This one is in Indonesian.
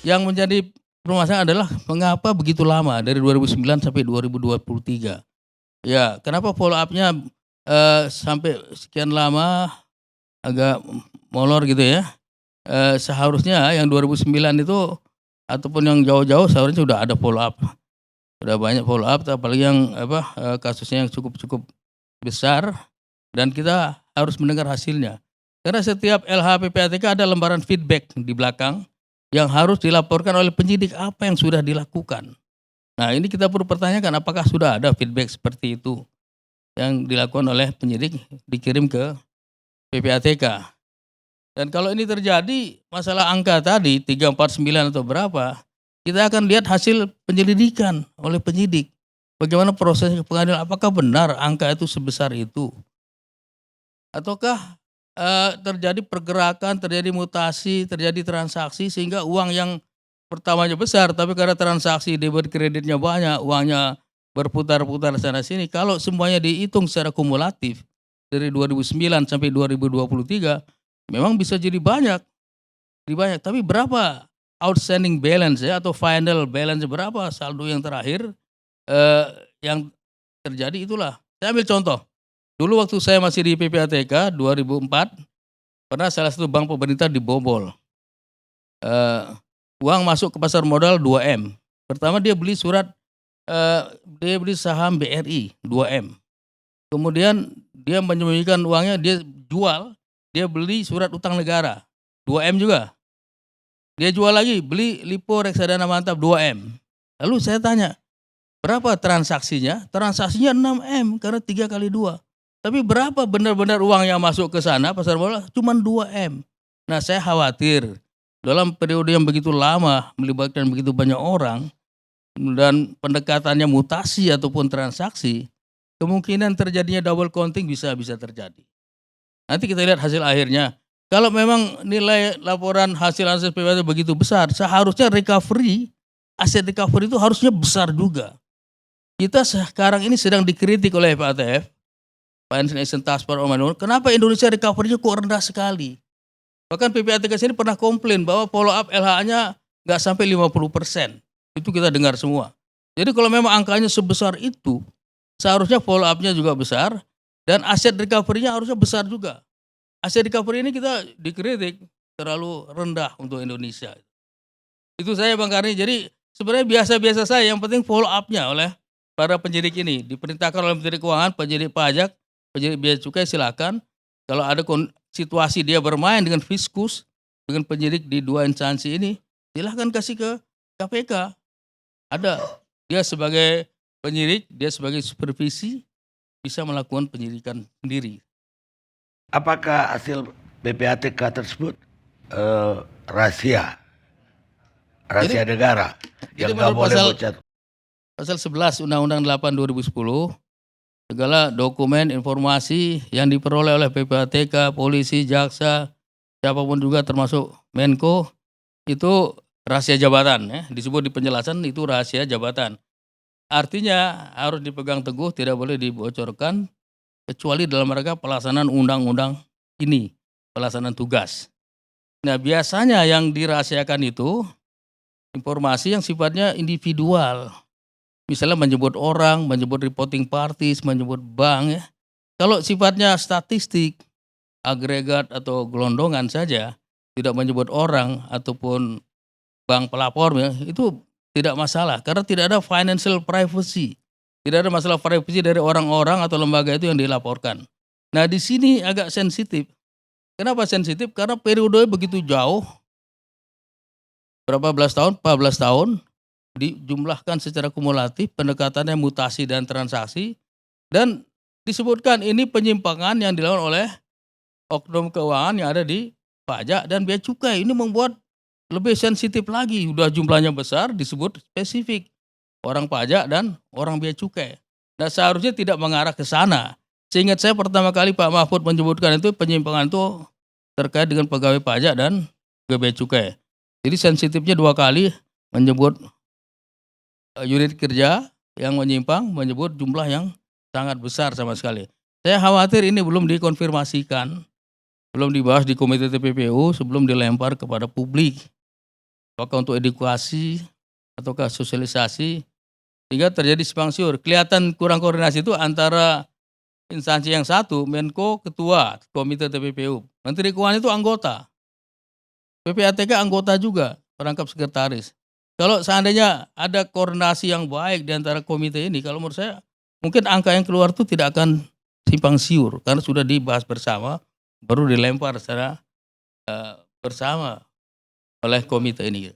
yang menjadi permasalahan adalah mengapa begitu lama dari 2009 sampai 2023. Ya, kenapa follow up-nya, sampai sekian lama, agak molor gitu ya. Seharusnya yang 2009 itu ataupun yang jauh-jauh seharusnya sudah ada follow up. Sudah banyak follow up, apalagi yang kasusnya yang cukup besar dan kita harus mendengar hasilnya. Karena setiap LH PPATK ada lembaran feedback di belakang yang harus dilaporkan oleh penyidik apa yang sudah dilakukan. Nah, ini kita perlu pertanyakan apakah sudah ada feedback seperti itu yang dilakukan oleh penyidik dikirim ke PPATK. Dan kalau ini terjadi masalah angka tadi 349 atau berapa, kita akan lihat hasil penyelidikan oleh penyidik. Bagaimana proses pengadilan, apakah benar angka itu sebesar itu? Ataukah terjadi pergerakan, terjadi mutasi, terjadi transaksi sehingga uang yang pertamanya besar tapi karena transaksi debit kreditnya banyak, uangnya berputar-putar sana sini. Kalau semuanya dihitung secara kumulatif dari 2009 sampai 2023 memang bisa jadi banyak, tapi berapa outstanding balance ya atau final balance berapa saldo yang terakhir yang terjadi itulah. Saya ambil contoh. Dulu waktu saya masih di PPATK 2004, pernah salah satu bank pemerintah dibobol. Uang masuk ke pasar modal 2M. Pertama dia beli dia beli saham BRI 2M. Kemudian dia menyembunyikan uangnya, dia beli surat utang negara 2M juga. Dia jual lagi, beli Lipo Reksadana Mantap 2M. Lalu saya tanya, berapa transaksinya? Transaksinya 6M karena 3 kali 2. Tapi berapa benar-benar uang yang masuk ke sana pasar modal? Cuma 2M. Nah, saya khawatir dalam periode yang begitu lama melibatkan begitu banyak orang dan pendekatannya mutasi ataupun transaksi, kemungkinan terjadinya double counting bisa terjadi. Nanti kita lihat hasil akhirnya. Kalau memang nilai laporan hasil PPATK begitu besar, seharusnya aset recovery itu harusnya besar juga. Kita sekarang ini sedang dikritik oleh FATF, Financial Task Force on Money. Kenapa Indonesia recovery-nya kok rendah sekali? Bahkan PPATK sini pernah komplain bahwa follow up LH-nya nggak sampai 50%. Itu kita dengar semua. Jadi kalau memang angkanya sebesar itu, seharusnya follow up-nya juga besar dan aset recovery-nya harusnya besar juga. Aset recovery ini kita dikritik terlalu rendah untuk Indonesia. Itu saya Bang Karni. Jadi sebenarnya biasa-biasa saja, yang penting follow up-nya oleh para penyidik ini. Diperintahkan oleh Menteri Keuangan, penyidik pajak, penyidik bea cukai silakan. Kalau ada situasi dia bermain dengan fiskus, dengan penyidik di dua instansi ini, silakan kasih ke KPK. Ada, dia sebagai penyidik, dia sebagai supervisi, bisa melakukan penyidikan sendiri. Apakah hasil PPATK tersebut rahasia negara yang nggak boleh bocor? Pasal 11 Undang-Undang 8 2010, segala dokumen informasi yang diperoleh oleh PPATK, polisi, jaksa, siapapun juga termasuk Menko, itu rahasia jabatan ya, disebut di penjelasan itu rahasia jabatan. Artinya harus dipegang teguh, tidak boleh dibocorkan kecuali dalam rangka pelaksanaan undang-undang ini, pelaksanaan tugas. Nah, biasanya yang dirahasiakan itu informasi yang sifatnya individual. Misalnya menyebut orang, menyebut reporting parties, menyebut bank ya. Kalau sifatnya statistik, agregat atau gelondongan saja, tidak menyebut orang ataupun bank pelapor ya, itu tidak masalah karena tidak ada financial privacy. Tidak ada masalah privacy dari orang-orang atau lembaga itu yang dilaporkan. Nah, di sini agak sensitif. Kenapa sensitif? Karena periode begitu jauh, berapa belas tahun, 14 tahun, dijumlahkan secara kumulatif, pendekatannya mutasi dan transaksi, dan disebutkan ini penyimpangan yang dilakukan oleh oknum keuangan yang ada di pajak dan bea cukai. Ini membuat lebih sensitif lagi, udah jumlahnya besar disebut spesifik orang pajak dan orang bea cukai. Nah, seharusnya tidak mengarah ke sana. Seingat saya pertama kali Pak Mahfud menyebutkan itu penyimpangan itu terkait dengan pegawai pajak dan bea cukai. Jadi sensitifnya dua kali menyebut unit kerja yang menyimpang, menyebut jumlah yang sangat besar sama sekali. Saya khawatir ini belum dikonfirmasikan, belum dibahas di Komite TPPU sebelum dilempar kepada publik. apakah untuk edukasi ataukah sosialisasi, sehingga terjadi simpang siur. Kelihatan kurang koordinasi itu antara instansi yang satu, Menko ketua komite TPPU, Menteri Keuangan itu anggota, PPATK anggota juga, perangkap sekretaris. Kalau seandainya ada koordinasi yang baik di antara komite ini, kalau menurut saya mungkin angka yang keluar itu tidak akan simpang siur karena sudah dibahas bersama, baru dilempar secara bersama oleh komite ini.